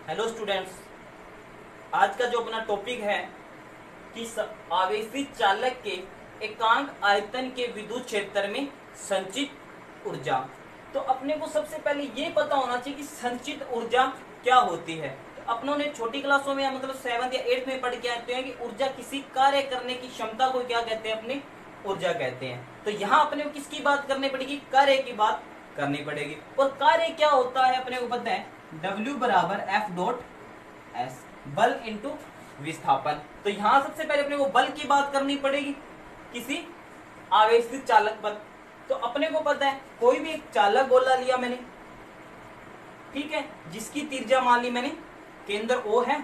Hello students, आज का जो अपना टॉपिक है कि आवेशित चालक के एकांक आयतन के विद्युत क्षेत्र में संचित ऊर्जा। तो अपने को सबसे पहले ये पता होना चाहिए कि संचित ऊर्जा क्या होती है। तो अपनों ने छोटी क्लासों में मतलब 7th या 8th में पढ़ के आते हैं कि ऊर्जा किसी कार्य करने की क्षमता को क्या कहते हैं, अपनी ऊर्जा कहते हैं। तो यहाँ अपने को किसकी बात करनी पड़ेगी, कार्य की बात करनी पड़ेगी। और कार्य क्या होता है अपने को पता है, W बराबर एफ डॉट एस, बल इंटू विस्थापन। तो यहां सबसे पहले अपने को बल की बात करनी पड़ेगी किसी आवेशित चालक पर। तो अपने को पता है कोई भी एक चालक गोला लिया मैंने, ठीक है, जिसकी त्रिज्या मान ली मैंने केंद्र O है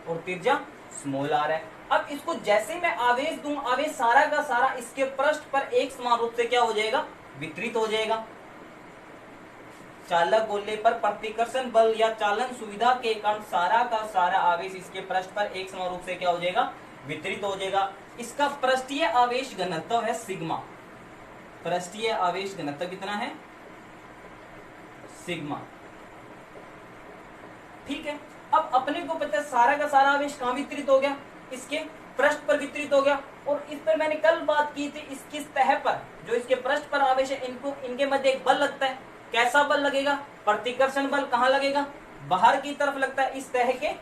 और त्रिज्या स्मॉल r है। अब इसको जैसे मैं आवेश दूं, आवेश सारा का सारा इसके पृष्ठ पर एक समान रूप से क्या हो जाएगा, वितरित हो जाएगा। चालक गोले पर प्रतिकर्षण बल या चालन सुविधा के कारण सारा का सारा आवेश इसके पृष्ठ पर एक समान रूप से क्या हो जाएगा, वितरित हो जाएगा। इसका पृष्ठीय आवेश घनत्व है सिग्मा। पृष्ठीय आवेश घनत्व कितना है, सिग्मा, ठीक है। अब अपने को पता है सारा का सारा आवेश कहां वितरित हो गया, इसके पृष्ठ पर वितरित हो गया। और इस पर मैंने कल बात की थी, इसकी सतह पर जो इसके पृष्ठ पर आवेश है, इनको इनके मध्य एक बल लगता है। कैसा बल लगेगा, प्रतिकर्षण बल। कहां लगेगा, बाहर की तरफ लगता है, इस सतह के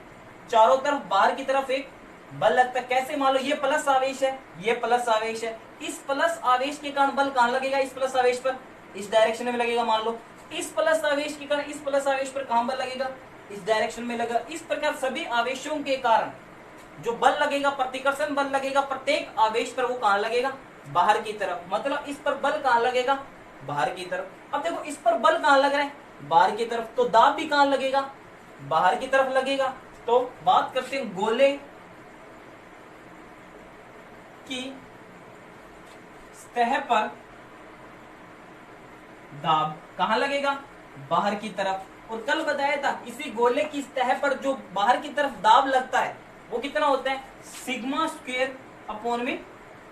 चारों तरफ बाहर की तरफ एक बल लगता है। कैसे, मान लो ये प्लस आवेश है, ये प्लस आवेश है, इस प्लस आवेश के कारण बल कहां लगेगा, इस प्लस आवेश पर, इस डायरेक्शन में लगेगा। मान लो इस प्लस आवेश के कारण इस प्लस आवेश पर कहां बल लगेगा, इस डायरेक्शन में लगा। इस प्रकार सभी आवेशों के कारण जो बल लगेगा, प्रतिकर्षण बल लगेगा प्रत्येक आवेश पर, वो कहां लगेगा, बाहर की तरफ। मतलब इस पर बल कहां लगेगा, बाहर की तरफ। अब देखो इस पर बल कहां लग रहा है, बाहर की तरफ, तो दाब भी कहां लगेगा, बाहर की तरफ लगेगा। तो बात करते हैं गोले की सतह पर दाब कहां लगेगा, बाहर की तरफ। और कल बताया था किसी गोले की सतह पर जो बाहर की तरफ दाब लगता है वो कितना होता है, सिग्मा स्क्वायर अपॉन में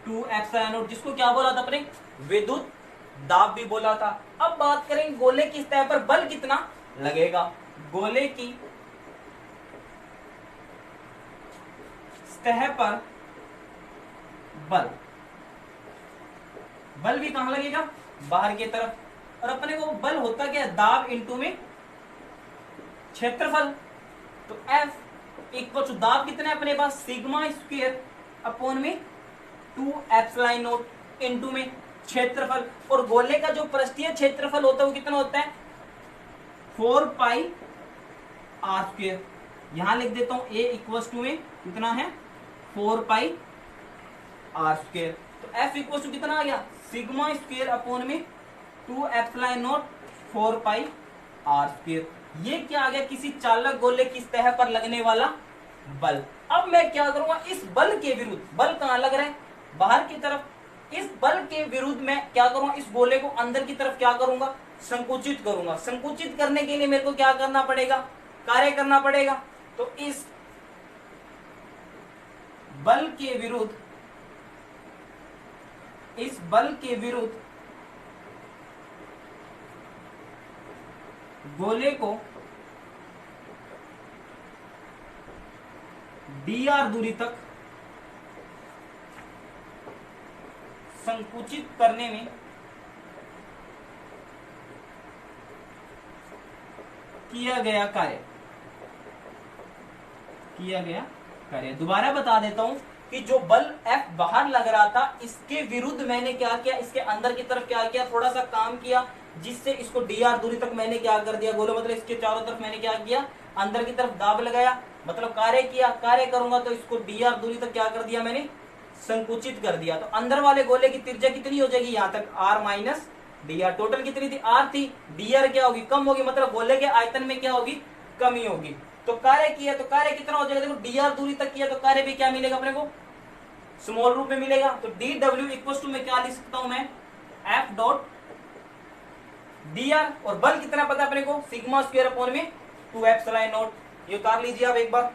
2 एप्सिलॉन नॉट, जिसको क्या बोला था अपने, विद्युत दाब भी बोला था। अब बात करें गोले की सतह पर बल कितना लगेगा। गोले की सतह पर बल, बल भी कहां लगेगा, बाहर की तरफ। और अपने को बल होता क्या है, दाब इंटू में क्षेत्रफल। तो F इक्वल टू दाब कितना है अपने पास, सिग्मा स्क्वायर अपॉन में 2 एप्सिलॉन नॉट इंटू में क्षेत्रफल। और गोले का जो पृष्ठीय क्षेत्रफल होता है वो कितना होता है, 4 पाई आर स्क्वायर। यहां लिख देता हूं A इक्वल टू में कितना है, 4 पाई आर स्क्वायर। तो F इक्वल टू कितना आ गया, सिग्मा स्क्वायर अपॉन में 2 epsilon not 4 pi r square. ये क्या आ गया, किसी चालक गोले की सतह पर लगने वाला बल। अब मैं क्या करूंगा, इस बल के विरुद्ध, बल कहां लग रहा है, बाहर की तरफ, इस बल के विरुद्ध मैं क्या करूंगा, इस गोले को अंदर की तरफ क्या करूंगा, संकुचित करूंगा। संकुचित करने के लिए मेरे को क्या करना पड़ेगा, कार्य करना पड़ेगा। तो इस बल के विरुद्ध, इस बल के विरुद्ध गोले को dr दूरी तक संकुचित करने में किया गया कार्य, किया गया कार्य। दोबारा बता देता हूं कि जो बल F बाहर लग रहा था, इसके विरुद्ध मैंने क्या किया, इसके अंदर की तरफ क्या किया, थोड़ा सा काम किया, जिससे इसको dr दूरी तक मैंने क्या कर दिया, बोलो मतलब इसके चारों तरफ मैंने क्या किया, अंदर की तरफ दाब लगाया, मतलब कार्य किया। कार्य करूंगा तो इसको dr दूरी तक क्या कर दिया मैंने, संकुचित कर दिया। तो अंदर वाले गोले की त्रिज्या कितनी हो जाएगी, यहां तक r माइनस dr। टोटल कितनी थी, r थी, dr क्या होगी, कम होगी, मतलब गोले के आयतन में क्या होगी, कमी होगी। तो कार्य किया, तो कार्य कितना हो जाएगा, देखो dr दूरी तक किया तो कार्य भी क्या मिलेगा अपने को, स्मॉल रूप में मिलेगा। तो dw इक्वल टू में क्या लिख सकता हूं मैं, f डॉट dr। और बल कितना पता अपने को, सिग्मा स्क्वायर अपॉन में 2 एप्सिलॉन नॉट। ये उतार लीजिए आप एक बार।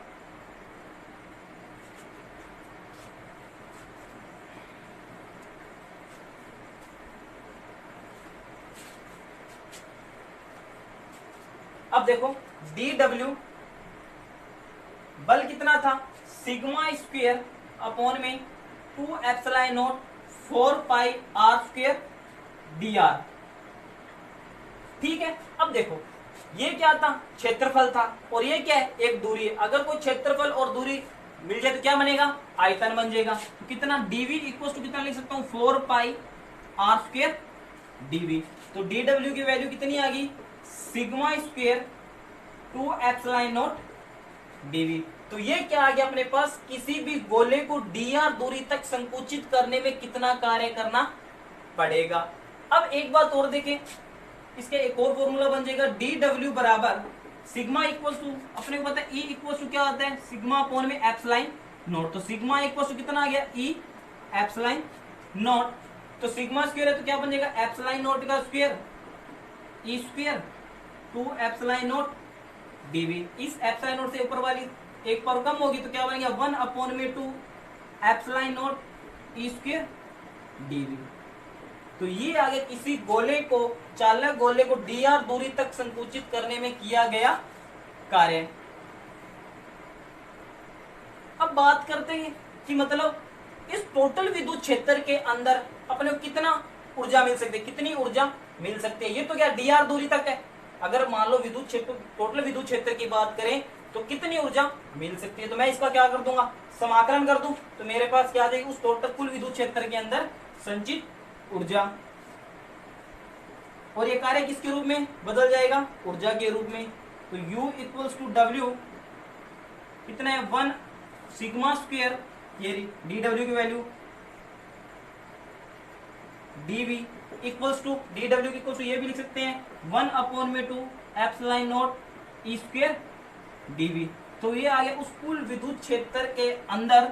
अब देखो dw था सिग्मा स्क्वायर अपॉन में 2 epsilon not 4 pi r square d r. ठीक है, अब देखो ये क्या था, क्षेत्रफल था, और ये क्या है, एक दूरी है। अगर कोई क्षेत्रफल और दूरी मिल जाए तो क्या बनेगा, आयतन बन जाएगा। तो कितना डीवी इक्वल टू कितना लिख सकता हूं, 4 पाई आर स्क्वायर डीवी। तो डी डब्ल्यू की वैल्यू कितनी आ गई, sigma square 2 epsilon not dV. तो ये क्या आ गया अपने पास, किसी भी गोले को डी आर दूरी तक संकुचित करने में कितना कार्य करना पड़ेगा। अब एक बात और देखें, इसका एक और फॉर्मूला बन जाएगा, डी डब्ल्यू बराबर सिग्मा इक्वल टू, अपने को पता है ई इक्वल टू क्या होता है, सिग्मा अपॉन में एप्सिलॉन नॉट। तो सिग्मा इक्वल टू कितना आ गया, ई एप्सिलॉन नॉट। तो सिग्मा स्क्वायर है तो क्या बन जाएगा, एप्सिलॉन नॉट का square E square 2 epsilon not dV. इस एप्सिलॉन नॉट से ऊपर वाली एक पर कम होगी तो क्या बनेगा, 1 अपॉन में 2 epsilon not E square dV. तो ये आगे किसी गोले को, चालक गोले को डी आर दूरी तक संकुचित करने में किया गया कार्य। अब बात करते हैं कि मतलब इस टोटल विद्युत क्षेत्र के अंदर अपने को कितना ऊर्जा मिल सकती है, कितनी ऊर्जा मिल सकती है। ये तो क्या डी आर दूरी तक है। अगर मान लो विद्युत क्षेत्र, टोटल विद्युत क्षेत्र की बात करें तो कितनी ऊर्जा मिल सकती है, तो मैं इसका क्या कर दूंगा, समाकलन कर दूं, तो मेरे पास क्या आ जाएगी, उस टोटल कुल विद्युत क्षेत्र के अंदर संचित ऊर्जा। और ये कार्य किसके रूप में बदल जाएगा, ऊर्जा के रूप में। तो U इक्वल्स टू डब्ल्यू कितना है, 1 सिग्मा स्क्वायर, ये डी डब्ल्यू की value, dV equals to D W की इक्वल्स टू ये भी लिख सकते हैं 1 अपॉन में 2 epsilon not E square dV। तो ये आ गया उस कुल विद्युत क्षेत्र के अंदर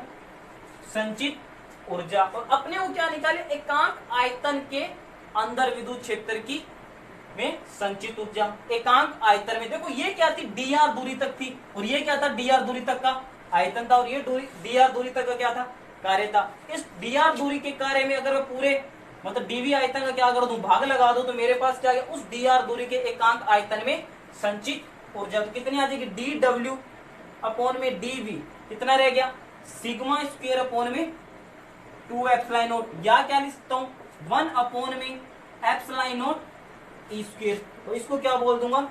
संचित ऊर्जा। और अपने को क्या निकाले, एकांक आयतन के अंदर विद्युत क्षेत्र की में संचित ऊर्जा। एकांक आयतन में देखो ये क्या थी, डी आर दूरी तक थी, और ये क्या था, डी आर दूरी तक का आयतन था, और ये डी आर दूरी तक का क्या था, कार्य था। इस डी आर दूरी के कार्य में अगर मैं पूरे मतलब डीवी आयतन का क्या कर दूं, भाग लगा दूं, तो मेरे पास क्या है, उस डी आर दूरी के एकांक आयतन में संचित ऊर्जा तो कितनी आ जाएगी, डी डब्ल्यू अपॉन में डीवी कितना रह गया, सिग्मा स्क्वायर अपॉन में 2 एप्सिलॉन नॉट, या क्या लिख सकता हूं 1 अपॉन में एप्सिलॉन नॉट ई स्क्वायर। तो इसको क्या बोल दूंगा,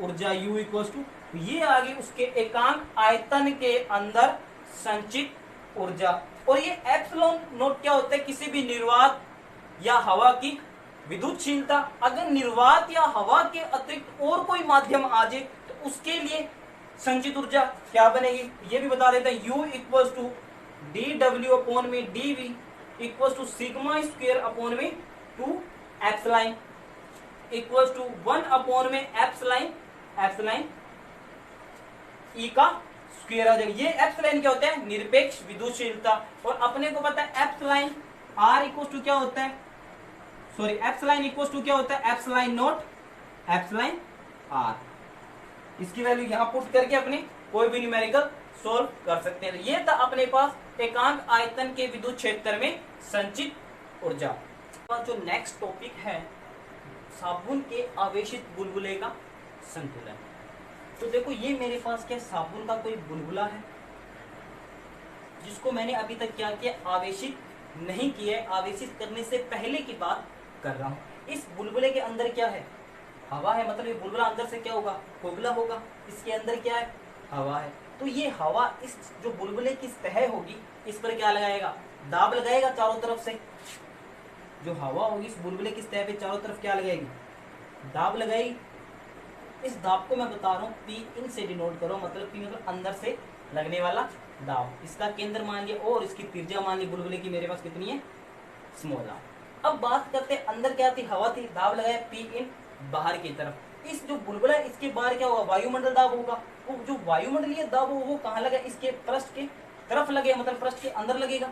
ऊर्जा U इक्वल्स टू, ये आ गई उसके एकांक आयतन के अंदर संचित ऊर्जा। और ये एप्सिलॉन नॉट क्या होता है, किसी भी निर्वात या हवा की विद्युतशीलता। अगर निर्वात या हवा के अतिरिक्त और कोई माध्यम आ जाए तो उसके लिए संचित ऊर्जा क्या बनेगी, ये भी बता देते हैं। U equals to D W upon में DV equals to sigma square upon में 2 एप्सिलॉन इक्वल्स टू 1 अपॉन में एप्सिलॉन ई का स्क्वायर आ जाएगा। ये एप्सिलॉन क्या होता है, निरपेक्ष विद्युतशीलता। और अपने को पता है एप्सिलॉन आर इक्वल्स टू क्या होता है, सॉरी एप्सिलॉन इक्वल्स टू क्या होता है, एप्सिलॉन नॉट एप्सिलॉन आर। इसकी वैल्यू यहां पुट करके अपने कोई भी न्यूमेरिकल सोल्व कर सकते हैं। ये था अपने पास एकांक आयतन के विद्युत क्षेत्र में संचित ऊर्जा। जो नेक्स्ट टॉपिक है, साबुन के आवेशित बुलबुले का संतुलन। तो देखो ये मेरे पास क्या, साबुन का कोई बुलबुला है जिसको मैंने अभी तक क्या किया, आवेशित नहीं किया है। आवेशित करने से पहले की बात कर रहा हूं। इस बुलबुले के अंदर क्या है, हवा है, मतलब ये बुलबुला अंदर से क्या होगा, खोखला होगा। इसके अंदर क्या है, हवा है। तो ये हवा इस जो बुलबुले की सतह होगी इस पर क्या लगाएगा, दाब लगाएगा चारों तरफ से। जो हवा होगी इस बुलबुले की सतह पे चारों तरफ क्या लगाएगी, दाब लगाएगी। इस दाब को मैं बता रहा हूँ पी इन से डिनोट करो, मतलब पी मतलब अंदर से लगने वाला दाब। इसका केंद्र मान लिया और इसकी त्रिज्या मान ली बुलबुले की मेरे पास कितनी है, स्मॉल आर। अब बात करते हैं अंदर क्या थी, हवा थी, दाब लगाया पी इन बाहर की तरफ। इस जो बुलबुला है इसके बाहर क्या होगा, वायुमंडल दाब होगा। वो जो वायुमंडलीय दाब वो कहाँ लगा, इसके पृष्ठ के तरफ लगे, मतलब पृष्ठ के अंदर लगेगा।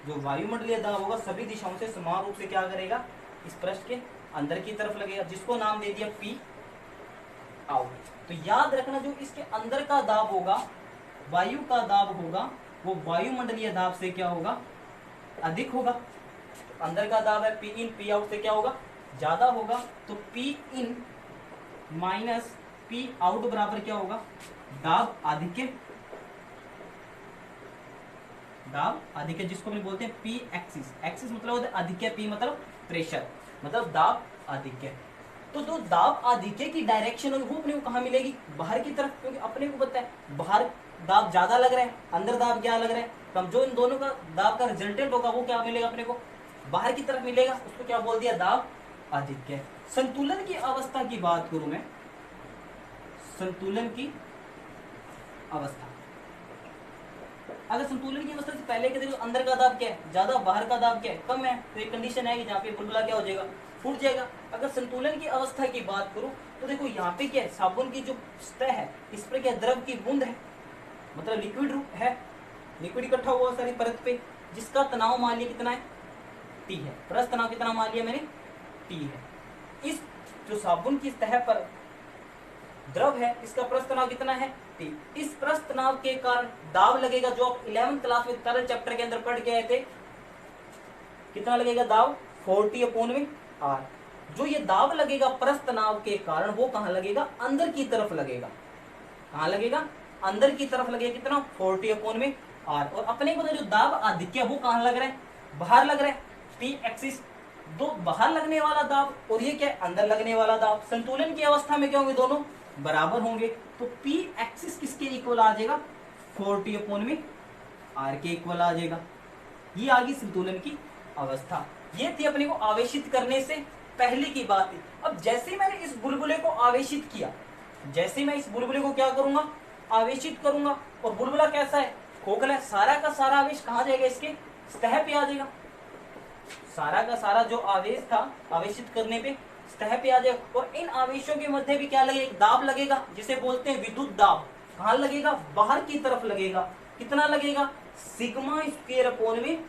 जो वायुमंडलीय दाब होगा सभी दिशाओं से समान रूप से क्या करेगा, इस पृष्ठ के अंदर की तरफ लगेगा, जिसको नाम दे दिया पी आउट। तो याद रखना जो इसके अंदर का दाब होगा, वायु का दाब होगा, वो वायुमंडलीय दाब से क्या होगा, अधिक होगा। तो अंदर का दाब है पी इन, पी आउट से क्या होगा, ज्यादा होगा। तो P in minus P out बराबर क्या होगा, दाब आधिक्य, दाब आधिक्य जिसको हम बोलते हैं पी एक्सिस, एक्सिस मतलब होता है आधिक्य, पी मतलब प्रेशर, मतलब दाब आधिक्य। तो जो दाब आधिक्य की डायरेक्शन होगी वो अपने को कहाँ मिलेगी, बाहर की तरफ, क्योंकि अपने को पता है बाहर दाब ज्यादा लग रहा है, अंदर दाब क्या लग रहा है कम, जो इन दोनों का दाब का रिजल्टेंट होगा वो क्या मिलेगा अपने को, बाहर की तरफ मिलेगा, उसको क्या बोल दिया, दाब आधिक्य। संतुलन की अवस्था की बात करूं मैं, संतुलन की अवस्था, अगर संतुलन की अवस्था से पहले के देखो अंदर का दाब क्या है ज्यादा, बाहर का दाब क्या है कम है, तो एक कंडीशन आएगी जहाँ पे बुलबुला क्या हो जाएगा, फूट जाएगा। अगर संतुलन की अवस्था की बात करूं तो देखो यहाँ पे क्या है, साबुन की जो सतह है इस पर क्या द्रव की बूंद है, मतलब लिक्विड रूप है, लिक्विड इकट्ठा हुआ सारी परत पे, जिसका तनाव मान लिया कितना है, टी है, परस तनाव कितना मान लिया मैंने, टी है। इस जो साबुन की सतह पर द्रव है इसका परस तनाव कितना है, टी। इस परस तनाव के कारण दाब लगेगा, जो आप 11वीं क्लास में तरल चैप्टर के अंदर पढ़ के आए थे, कितना लगेगा दाब, 40/R। जो ये दाब लगेगा परस तनाव के कारण वो कहां लगेगा, अंदर की तरफ लगेगा, कहां लगेगा, अंदर की तरफ लगेगा, कितना 40/R। और अपने को जो दाब आधिक्य वो कहां लग रहा है, बाहर लग रहा है, पी एक्सिस, दो बाहर लगने वाला दाब और ये क्या है, अंदर लगने वाला दाब। संतुलन की अवस्था में क्या होंगे, दोनों बराबर होंगे, तो पी एक्सिस किसके इक्वल आ जाएगा, 40/R के इक्वल आ जाएगा। ये आ गई संतुलन की अवस्था। ये थी अपने को आवेशित करने से पहले की बात थी। अब जैसे मैंने इस बुलबुले को आवेशित किया, जैसे मैं इस बुलबुले को क्या करूंगा, आवेशित करूंगा, और बुलबुला कैसा है, खोखला है, सारा का सारा आवेश कहां जाएगा, इसके सतह पे आ जाएगा, सारा का सारा जो आवेश था आवेशित करने पे सतह पे आ जाएगा। और इन आवेशों के मध्य भी क्या लगेगा, दाब लगेगा, जिसे बोलते हैं विद्युत दाब। कहां लगेगा, बाहर की तरफ लगेगा, कितना लगेगा, सिग्मा स्क्वायर अपॉन में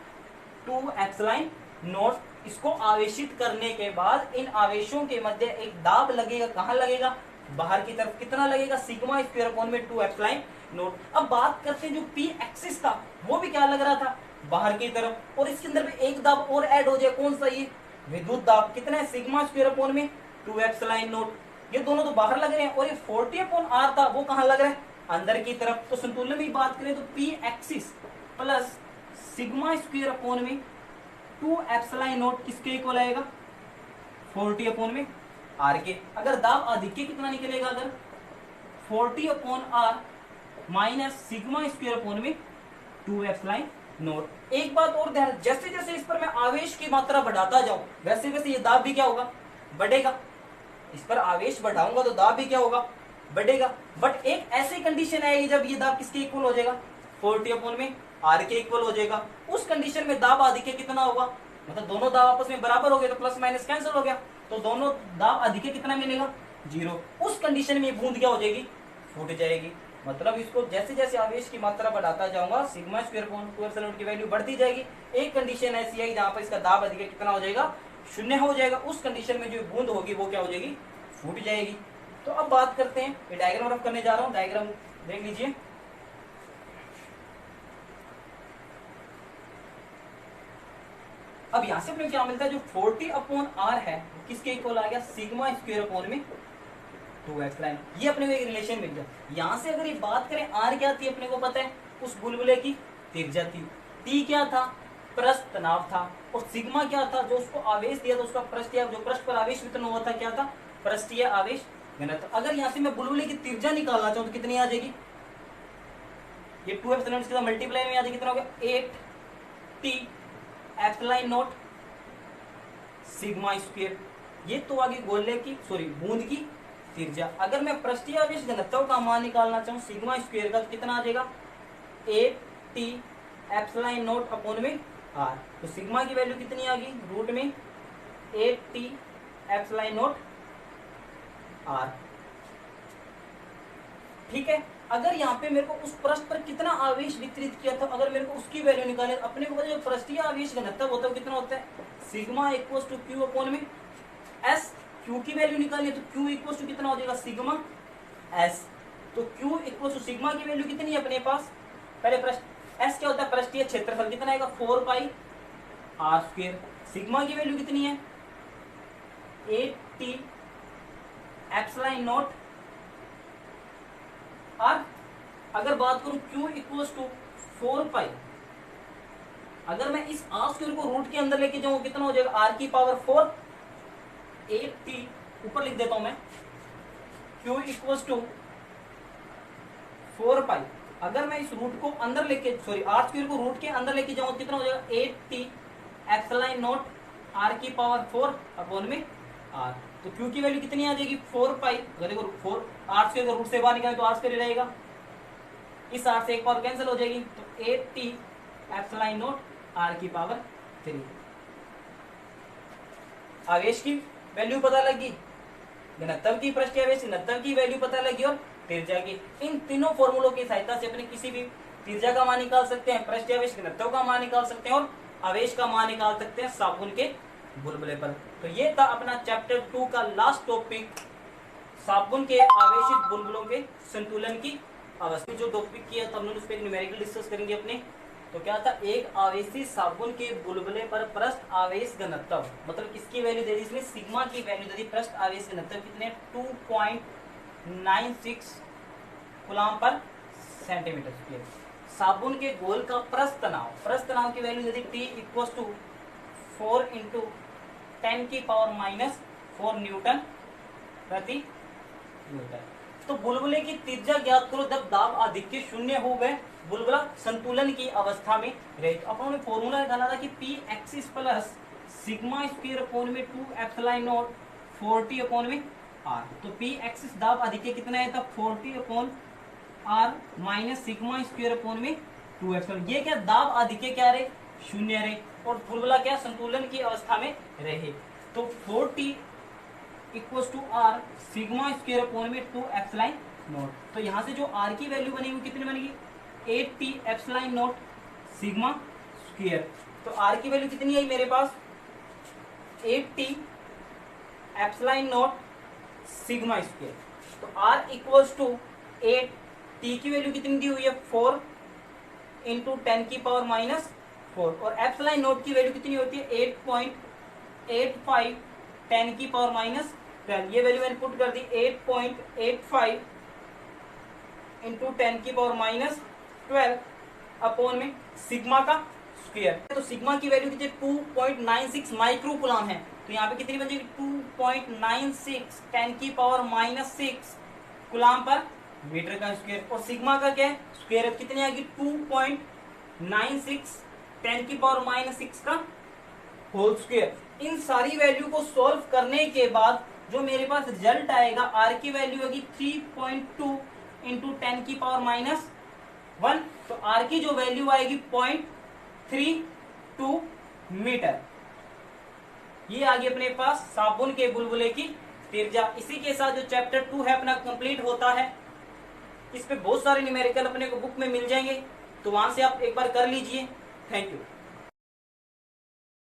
2ε0। इसको आवेशित करने के बाद इन आवेशों के मध्य एक दाब लगेगा, कहां लगेगा, बाहर की तरफ, कितना लगेगा, सिग्मा स्क्वायर अपॉन में 2ε0। अब बात करते हैं जो पी एक्सिस था वो भी क्या लग रहा था, बाहर की तरफ, और इसके अंदर भी एक दाब और ऐड हो जाए, कौन सा, ये विद्युत दाब, कितना है, सिग्मा स्क्वायर अपॉन में 2ε0। ये दोनों तो बाहर लग रहे हैं, और ये 40/R था वो कहां लग रहा है, अंदर की तरफ। तो संतुलन में बात करें तो P axis plus sigma square upon में 2ε0 किसके इक्वल आएगा, 40/R के। अगर दाब आधिक्य कितना निकलेगा, अगर 40/R minus sigma square upon में 2ε0। एक बात और ध्यान, जैसे जैसे इस पर मैं आवेश की मात्रा बढ़ाता जाऊं वैसे वैसे ये दाब भी क्या होगा, बढ़ेगा। इस पर आवेश बढ़ाऊंगा तो दाब भी क्या होगा, बढ़ेगा। बट एक ऐसी कंडीशन आएगी जब ये दाब किसके इक्वल हो जाएगा, 40/R के इक्वल हो जाएगा। उस कंडीशन में दाब आधिक्य कितना होगा, मतलब दोनों दाब आपस में बराबर हो गए तो प्लस माइनस कैंसिल हो गया, तो दोनों दाब आधिक्य कितना मिलेगा, 0। उस कंडीशन में ये बूंद क्या हो जाएगी, फूट जाएगी। मतलब इसको जैसे जैसे आवेश की मात्रा बढ़ाता जाऊंगा सिग्मा स्क्वायर अपॉन 2ε0 की वैल्यू बढ़ती जाएगी। एक कंडीशन ऐसी है जहां पर इसका दाब आधिक्य कितना हो जाएगा, 0 हो जाएगा। उस कंडीशन में जो बूंद होगी वो क्या हो जाएगी, फूट जाएगी। तो अब बात करते हैं, ये डायग्राम रफ करने जा रहा हूं, डायग्राम देख लीजिए। अब यहां से अपने क्या मिलता है, जो 40/R है किसके इक्वल आ गया, सिग्मा स्क्वायर अपॉन में 2ε। ये अपने को एक रिलेशन मिल गया। यहां से अगर ये बात करें, आर क्या थी अपने को पता है, उस बुलबुले की त्रिज्या थी, टी क्या था, पृष्ठ तनाव था, और सिग्मा क्या था, जो उसको आवेश दिया था उसका पृष्ठीय, जो पृष्ठ पर आवेश वितरण हुआ था क्या था, पृष्ठीय आवेश घनत्व। अगर यहाँ से मैं बुलबुले की त्रिज्या निकालना चाहूँ तो कितनी आ जाएगी, ये 2ε के साथ मल्टीप्लाई में आ जाएगी, कितना हो गया, 8T ε0 सिग्मा स्क्वायर। ये तो आगे गोले की बूंद की त्रिज्या। अगर मैं पृष्ठीय आवेश घनत्व का मान निकालना चाहूँ सिग्मा स्क्वायर का, तो कितना आ जाएगा, 8T ε0 अपॉन में R। तो सिग्मा की वैल्यू कितनी आ गई, रूट में 8T ε0 R। ठीक है। अगर यहाँ पे मेरे को उस पृष्ठ पर कितना आवेश वितरित किया था, अगर मेरे को उसकी वैल्यू निकाले, अपने को पता है पृष्ठीय आवेश घनत्व होता है कितना होता है, sigma equal to Q upon में एस। क्यू की वैल्यू निकालिए तो क्यू इक्वल टू कितना हो जाएगा, सिग्मा एस। तो क्यू इक्वल टू सिग्मा की वैल्यू कितनी है अपने पास, पहले पृष्ठ एस क्या होता है, पृष्ठीय क्षेत्रफल, कितना आएगा 4πr²। सिग्मा की वैल्यू कितनी है 8T ε0 और अगर बात करूं Q इक्वल्स टू 4 पाई, अगर मैं इस आर स्क्वायर को रूट के अंदर लेके जाऊं कितना हो जाएगा, r की पावर 4 8t, ऊपर लिख देता हूं मैं Q इक्वल्स टू 4 पाई, अगर मैं इस रूट को अंदर लेके सॉरी आर स्क्वायर को रूट के अंदर लेके जाऊं कितना हो जाएगा 8t एप्सिलॉन नॉट r की पावर 4 अपॉन में r। तो Q की वैल्यू कितनी आ जाएगी 4 पाई, अगर देखो 4 r स्क्वायर को रूट से बाहर निकाले तो r स्क्वायर रहेगा, इस r से एक पावर कैंसिल हो जाएगी, तो 8t एप्सिलॉन नॉट r की पावर 3। आवेश की वैल्यू पता लगी, घनत्व की पृष्ठीय आवेश घनत्व की वैल्यू पता लगी, और त्रिज्या की। इन तीनों फॉर्मूलों की सहायता से अपने किसी भी त्रिज्या का मान निकाल सकते हैं, पृष्ठीय आवेश घनत्व का मान निकाल सकते हैं, और आवेश का मान निकाल सकते हैं साबुन के बुलबुले पर। तो ये था अपना चैप्टर 2 का लास्ट टॉपिक, साबुन के आवेशित बुलबुलों के संतुलन की अवस्था। जो टॉपिक किया था हमने उस पर न्यूमेरिकल डिस्कस करेंगे अपने। तो क्या था, एक आवेशी साबुन के बुलबुले पर पृष्ठ आवेश घनत्व, मतलब इसकी वैल्यू दे दी इसमें, सिग्मा की वैल्यू दे दी, पृष्ठ आवेश घनत्व कितने 2.96 कूलम पर सेंटीमीटर स्क्वायर। साबुन के गोल का पृष्ठ तनाव की वैल्यू दे दी T इक्वल्स टू 4 इंटू 10 की पावर -4 न्यूटन प्रति मीटर। तो बुलबुले की त्रिज्या ज्ञात करो जब दाब आधिक्य शून्य हो गए, बुलबुला संतुलन की अवस्था में रहे। तो अपन ने फॉर्मूला निकाला था कि P axis plus sigma square upon में 2 एप्सिलॉन नॉट 40 अपॉन में r। तो P एक्सिस दाब आधिक्य कितना है था 40 upon r minus sigma square upon में 2 एप्सिलॉन। ये क्या दाब आधिक्य क्या रहे, शून्य रहे, और बुलबुला क्या संतुलन की अवस्था में रहे। तो 40 equals to r sigma square upon में 2 एप्सिलॉन नॉट। तो यहाँ से जो r की वैल्यू बनेगी कितनी बनेगी 8t epsilon not sigma square. तो r की वैल्यू कितनी आई मेरे पास 8t epsilon not sigma square. तो r इक्वल्स टू 8, t की वैल्यू कितनी दी हुई है 4 इंटू 10 की पावर -4, और एप्सिलॉन नॉट की वैल्यू कितनी होती है 8.85 10 की पावर -12। ये वैल्यू मैंने पुट कर दी 8.85 इंटू 10 की पावर -12 अपॉन में सिग्मा का स्क्वायर। तो सिग्मा की वैल्यू कितनी 2.96 माइक्रो कूलम है, तो यहाँ पे कितनी बन जाएगी 2.96 10 की पावर -6 कूलम पर मीटर का स्क्वायर। और सिग्मा का क्या है स्क्वायर कितनी आएगी 2.96 10 की पावर -6 का होल स्क्वायर। इन सारी वैल्यू को सॉल्व करने के बाद जो मेरे पास रिजल्ट आएगा, आर की वैल्यू होगी 3.2 इंटू 10 की पावर -1। तो आर की जो वैल्यू आएगी 0.32 मीटर। ये आ गई अपने पास साबुन के बुलबुले की त्रिज्या। इसी के साथ जो चैप्टर 2 है अपना कंप्लीट होता है। इस पे बहुत सारे न्यूमेरिकल अपने को बुक में मिल जाएंगे, तो वहां से आप एक बार कर लीजिए। Thank you.